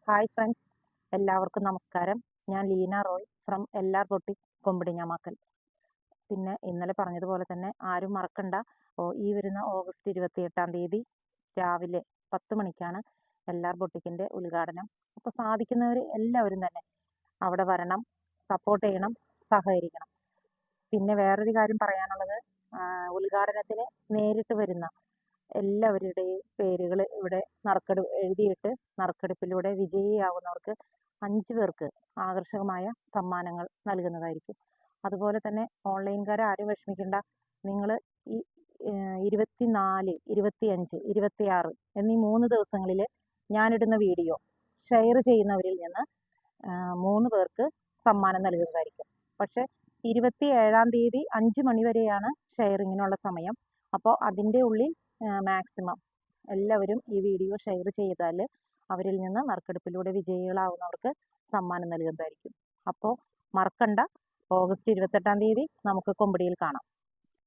Hi friends, എല്ലാവർക്കും നമസ്കാരം. ഞാൻ Leena Roy from LR boutique Kombidinjamakkal. പിന്നെ ഇന്നലെ പറഞ്ഞതുപോലെ തന്നെ ആരും മറക്കണ്ട, ഈ വരുന്ന ഓഗസ്റ്റ് 28 തീയതി രാവിലെ 10 മണിക്കാണ് LR ബൊട്ടിക്കിൻ്റെ ഉദ്ഘാടനം. അപ്പോൾ സാധിക്കുന്നവർ എല്ലാവരും തന്നെ അവിടെ വരണം, സപ്പോർട്ട് ചെയ്യണം, സഹകരിക്കണം. പിന്നെ വേറൊരു കാര്യം പറയാനുള്ളത്, ഉദ്ഘാടനത്തിന് നേരിട്ട് വരുന്ന എല്ലാവരുടെയും പേരുകൾ ഇവിടെ എഴുതിയിട്ട് നറുക്കെടുപ്പിലൂടെ വിജയിയാവുന്നവർക്ക് 5 പേർക്ക് ആകർഷകമായ സമ്മാനങ്ങൾ നൽകുന്നതായിരിക്കും. അതുപോലെ തന്നെ ഓൺലൈൻകാർ ആരും വിഷമിക്കേണ്ട. നിങ്ങൾ ഈ 24, 25, 26 എന്നീ 3 ദിവസങ്ങളിൽ ഞാനിടുന്ന വീഡിയോ ഷെയർ ചെയ്യുന്നവരിൽ നിന്ന് 3 പേർക്ക് സമ്മാനം നൽകുന്നതായിരിക്കും. പക്ഷേ 27 തീയതി 5 മണി വരെയാണ് ഷെയറിങ്ങിനുള്ള സമയം. അപ്പോൾ അതിൻ്റെ ഉള്ളിൽ മാക്സിമം എല്ലാവരും ഈ വീഡിയോ ഷെയർ ചെയ്താൽ അവരിൽ നിന്ന് നറുക്കെടുപ്പിലൂടെ വിജയികളാവുന്നവർക്ക് സമ്മാനം നൽകുന്നതായിരിക്കും. അപ്പോൾ മറക്കണ്ട, ഓഗസ്റ്റ് 28 തീയതി നമുക്ക് കൊമ്പിടിയിൽ കാണാം.